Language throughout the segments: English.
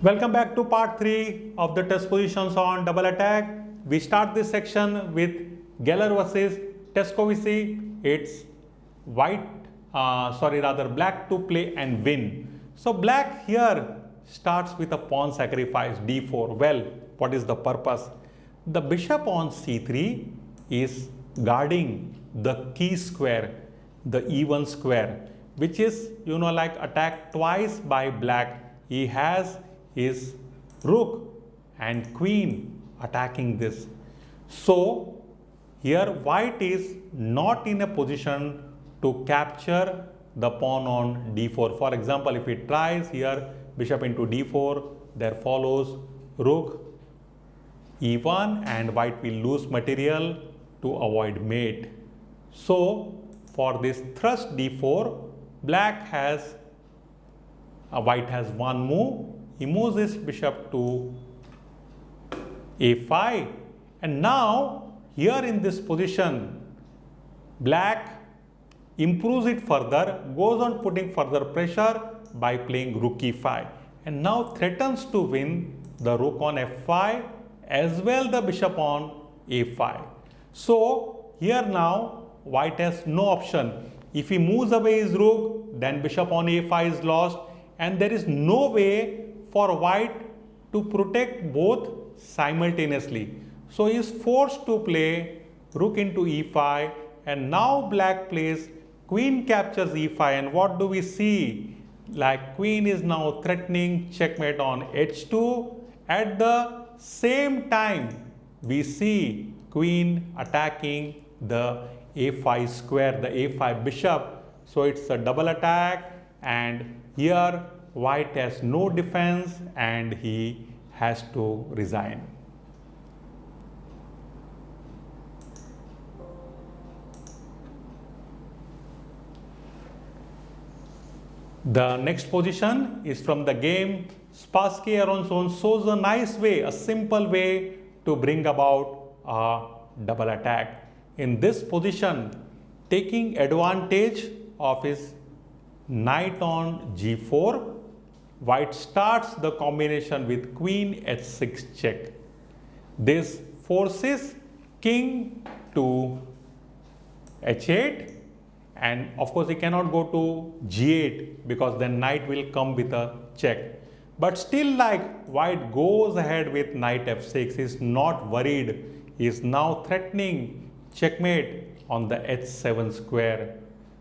Welcome back to part 3 of the test positions on double attack. We start this section with Geller versus Tescovici. It's black to play and win. So black here starts with a pawn sacrifice d4. Well, what is the purpose? The bishop on c3 is guarding the key square, the even square, which is like attacked twice by black. He has his rook and queen attacking this. So here white is not in a position to capture the pawn on d4. For example, if it tries here bishop into d4, there follows rook e1 and white will lose material to avoid mate. So for this thrust d4, white has one move. He moves his bishop to a5, and now here in this position black improves it further, goes on putting further pressure by playing rook e5, and now threatens to win the rook on f5 as well the bishop on a5. So here now white has no option. If he moves away his rook, then bishop on a5 is lost, and there is no way for white to protect both simultaneously. So he is forced to play rook into e5, and now black plays queen captures e5, and what do we see? Like queen is now threatening checkmate on h2. At the same time, we see queen attacking the a5 square, the a5 bishop. So it's a double attack, and here white has no defense and he has to resign. The next position is from the game. Spassky Aronson shows a nice way, a simple way to bring about a double attack. In this position, taking advantage of his knight on g4, white starts the combination with queen h6 check. This forces king to h8, and of course he cannot go to g8 because then knight will come with a check. But still, like white goes ahead with knight f6, he is not worried. He is now threatening checkmate on the h7 square.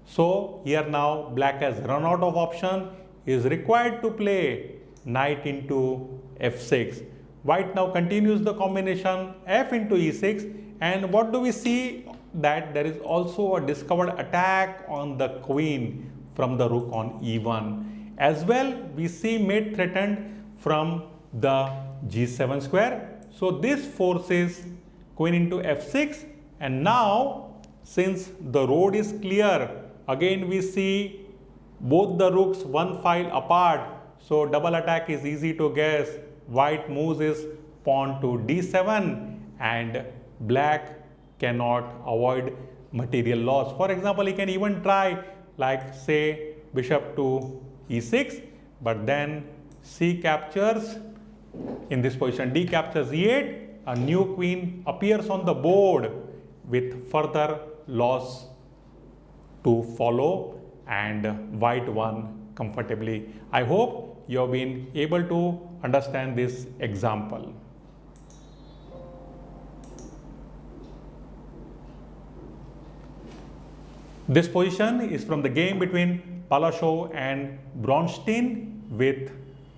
So here now black has run out of option. He is required to play knight into f6. White now continues the combination f into e6, and what do we see? That there is also a discovered attack on the queen from the rook on e1. As well, we see mate threatened from the g7 square. So this forces queen into f6, and now since the road is clear, again we see both the rooks one file apart, so double attack is easy to guess. White moves his pawn to d7 and black cannot avoid material loss. For example, he can even try like say bishop to e6, but then c captures in this position, d captures e8, a new queen appears on the board with further loss to follow, and white won comfortably. I hope you have been able to understand this example. This position is from the game between Palaszczuk and Bronstein with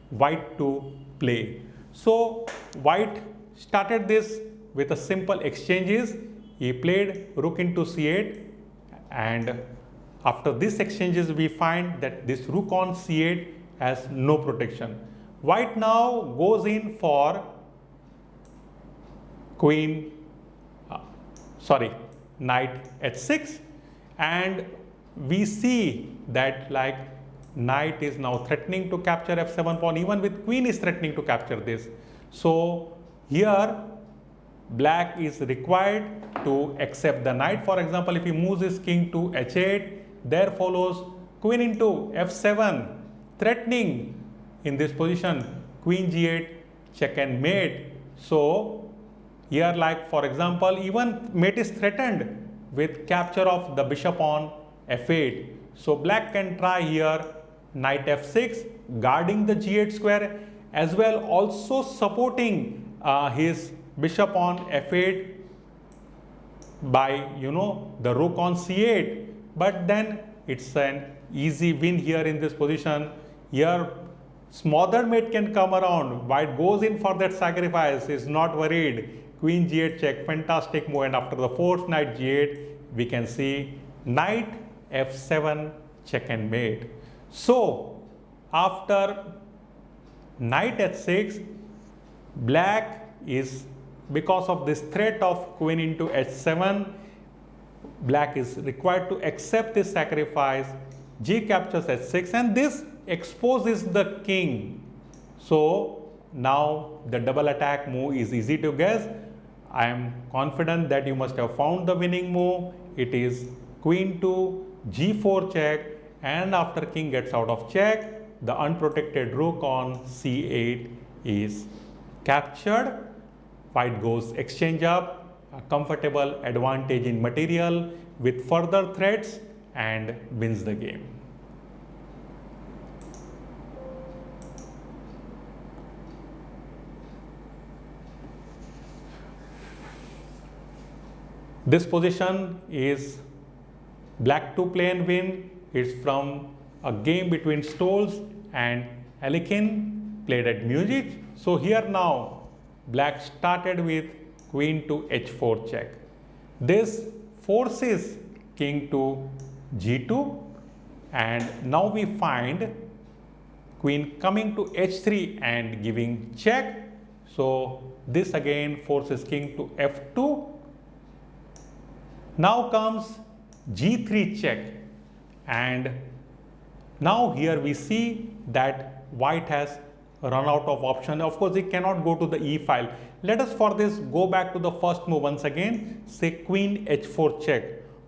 white to play. So white started this with a simple exchanges. He played rook into c8, and after these exchanges we find that this rook on c8 has no protection. White now goes in for knight h6, and we see that like knight is now threatening to capture f7 pawn, even with queen is threatening to capture this. So here black is required to accept the knight. For example, if he moves his king to h8, there follows queen into f7, threatening in this position queen g8 check and mate. So here, like for example, even mate is threatened with capture of the bishop on f8. So black can try here knight f6, guarding the g8 square, as well also supporting his bishop on f8 by the rook on c8. But then it's an easy win here in this position. Here smothered mate can come around. White goes in for that sacrifice, is not worried. Queen g8 check, fantastic move, and after the forced knight g8 we can see knight f7 check and mate. So after knight h6, black is, because of this threat of queen into h7, black is required to accept this sacrifice. G captures h6 and this exposes the king. So now the double attack move is easy to guess. I am confident that you must have found the winning move. It is queen to g4 check, and after king gets out of check, the unprotected rook on c8 is captured. White goes exchange up, a comfortable advantage in material with further threats, and wins the game. This position is black to play and win. It's from a game between Stolz and Alekin played at Munich. So here now black started with queen to h4 check. This forces king to g2, and now we find queen coming to h3 and giving check. So this again forces king to f2. Now comes g3 check, and now here we see that white has run out of option. Of course, it cannot go to the e file. Let us for this go back to the first move once again, say queen h4 check.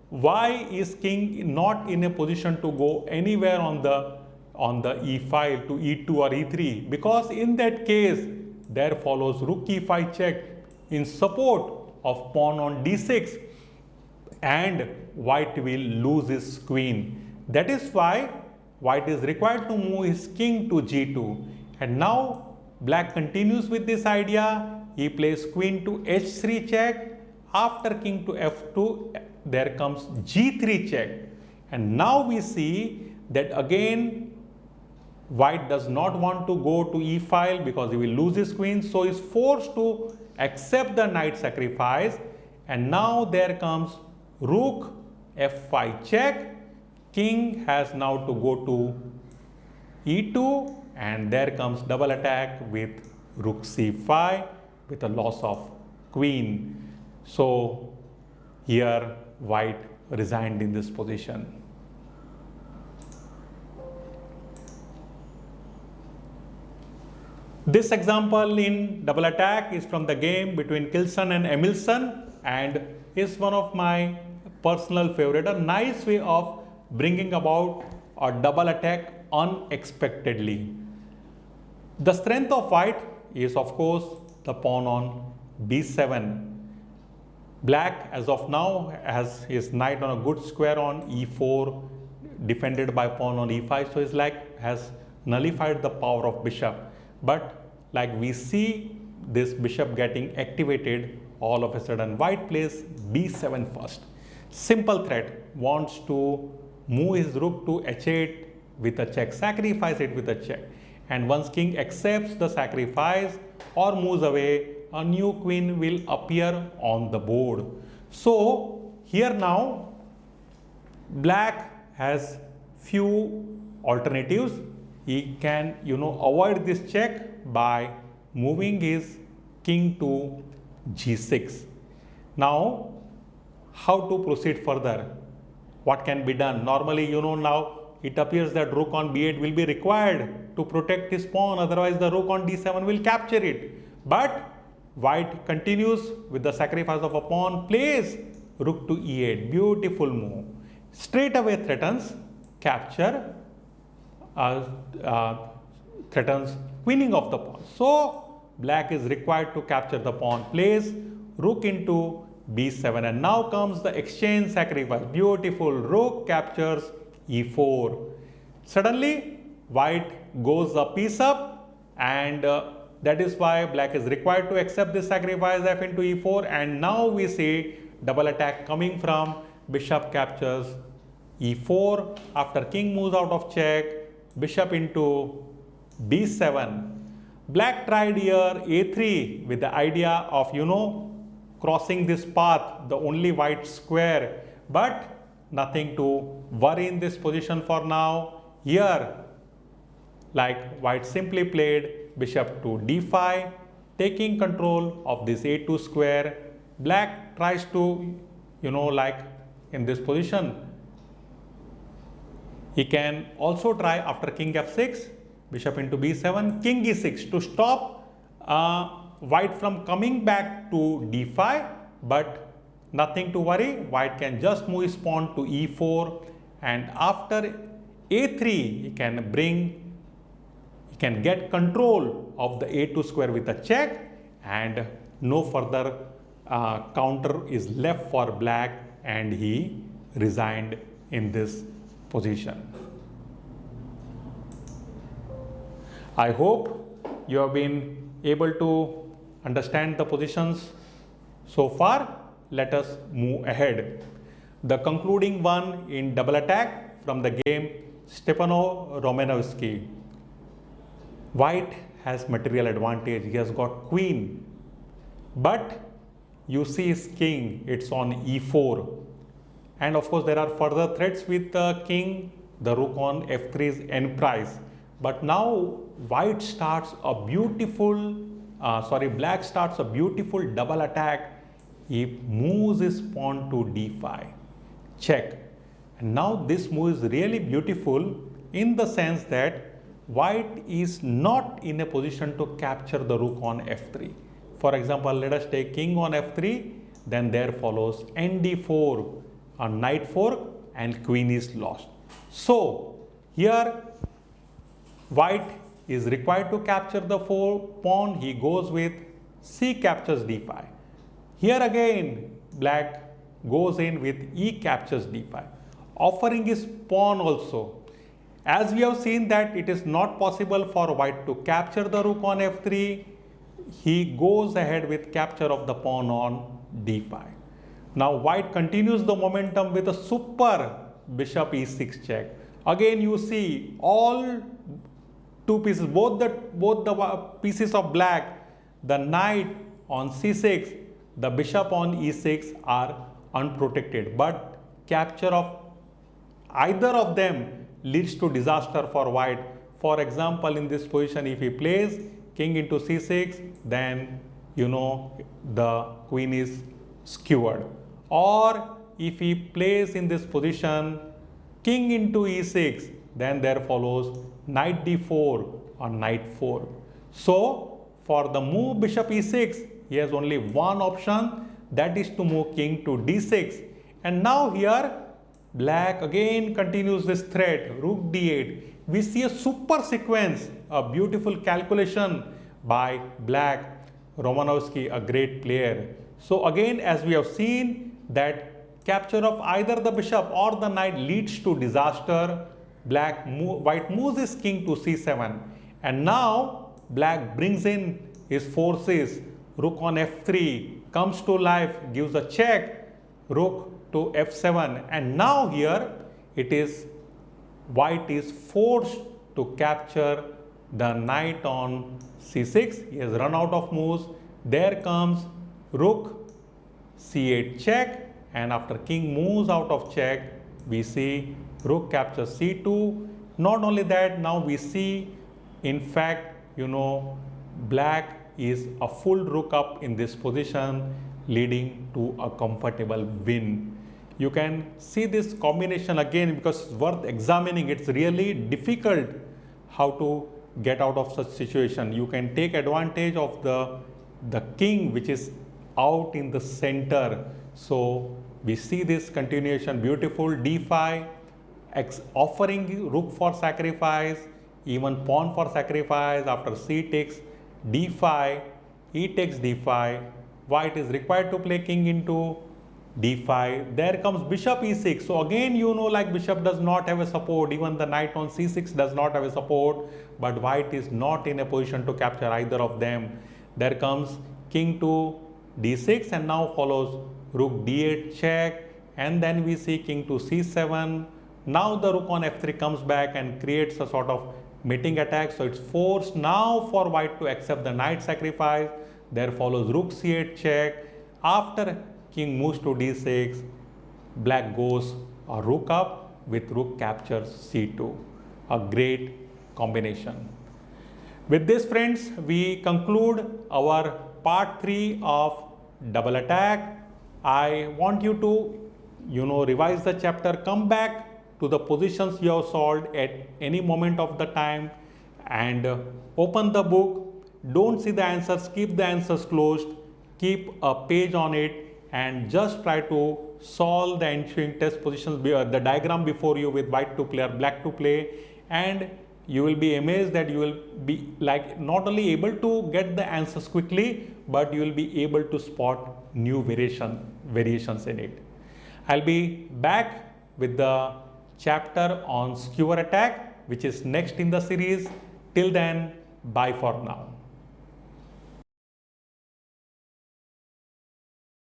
Why is king not in a position to go anywhere on the e file to e2 or e3? Because in that case there follows rook e5 check in support of pawn on d6, and white will lose his queen. That is why white is required to move his king to g2. And now black continues with this idea. He plays queen to h3 check. After king to f2, there comes g3 check. And now we see that again white does not want to go to e file because he will lose his queen. So he is forced to accept the knight sacrifice. And now there comes rook f5 check. King has now to go to e2, and there comes double attack with rook c5 with a loss of queen. So here white resigned in this position. This example in double attack is from the game between Kilson and Emilson, and is one of my personal favorite. A nice way of bringing about a double attack unexpectedly. The strength of white is of course the pawn on b7. Black as of now has his knight on a good square on e4, defended by pawn on e5, so it's like has nullified the power of bishop. But like we see this bishop getting activated, all of a sudden white plays b7 first. Simple threat, wants to move his rook to h8 with a check, sacrifice it with a check, and once king accepts the sacrifice or moves away, a new queen will appear on the board. So here now black has few alternatives. He can avoid this check by moving his king to g6. Now how to proceed further? What can be done? Normally now it appears that rook on b8 will be required to protect his pawn, otherwise the rook on d7 will capture it. But white continues with the sacrifice of a pawn, plays rook to e8, beautiful move. Straight away threatens capture. threatens queening of the pawn. So black is required to capture the pawn. Plays rook into b7, and now comes the exchange sacrifice. Beautiful. Rook captures e4. Suddenly white goes a piece up, and that is why black is required to accept this sacrifice f into e4, and now we see double attack coming from bishop captures e4. After king moves out of check, bishop into b7. Black tried here a3 with the idea of, crossing this path, the only white square, but nothing to worry in this position for now. Here, like white simply played bishop to d5, taking control of this a2 square. Black tries to, like in this position, he can also try after king f6, bishop into b7, king e6 to stop white from coming back to d5, but nothing to worry. White can just move his pawn to e4, and after a3 he can get control of the a2 square with a check, and no further counter is left for black, and he resigned in this position. I hope you have been able to understand the positions so far. Let us move ahead. The concluding one in double attack from the game Stepano Romanovsky. White has material advantage. He has got queen, but you see his king, it's on e4, and of course there are further threats with the king. The rook on f3 is end price, but now white starts a beautiful black starts a beautiful double attack. He moves his pawn to d5, check, and now this move is really beautiful in the sense that white is not in a position to capture the rook on f3. For example, let us take king on f3, then there follows nd4, a knight fork, and queen is lost. So here white is required to capture the pawn. He goes with c captures d5. Here again black goes in with e captures d5, offering his pawn also. As we have seen that it is not possible for white to capture the rook on f3, he goes ahead with capture of the pawn on d5. Now white continues the momentum with a super bishop e6 check. Again you see all two pieces, both the pieces of black, the knight on c6, the bishop on e6 are unprotected, but capture of either of them leads to disaster for white. For example, in this position, if he plays king into c6, then the queen is skewered. Or if he plays in this position king into e6, then there follows knight d4 or knight 4. So for the move bishop e6, he has only one option, that is to move king to d6. And now here black again continues this threat, rook d8. We see a super sequence, a beautiful calculation by black. Romanovsky, a great player. So again, as we have seen that capture of either the bishop or the knight leads to disaster. White moves his king to c7, and now black brings in his forces. Rook on f3 comes to life, gives a check, rook to f7, and now here it is white is forced to capture the knight on c6. He has run out of moves. There comes rook c8 check, and after king moves out of check, we see rook captures c2. Not only that, now we see, in fact, black is a full rook up in this position, leading to a comfortable win. You can see this combination again because it's worth examining. It's really difficult how to get out of such situation. You can take advantage of the king which is out in the center. So we see this continuation, beautiful d5, offering rook for sacrifice. even pawn for sacrifice. After c takes d5, e takes d5, white is required to play king into d5. There comes bishop e6. So again, you know, like bishop does not have a support, even the knight on c6 does not have a support, but white is not in a position to capture either of them. There comes king to d6, and now follows rook d8 check, and then we see king to c7. Now the rook on f3 comes back and creates a sort of mating attack. So it's forced now for white to accept the knight sacrifice. There follows rook c8 check. After king moves to d6, black goes a rook up with rook captures c2. A great combination. With this, friends, we conclude our part 3 of double attack. I want you to, revise the chapter, come back to the positions you have solved at any moment of the time, and open the book. Don't see the answers, keep the answers closed, keep a page on it, and just try to solve the ensuing test positions, the diagram before you with white to play or black to play, and you will be amazed that you will be like not only able to get the answers quickly, but you will be able to spot new variations in it. I'll be back with the chapter on skewer attack, which is next in the series. Till then, bye for now.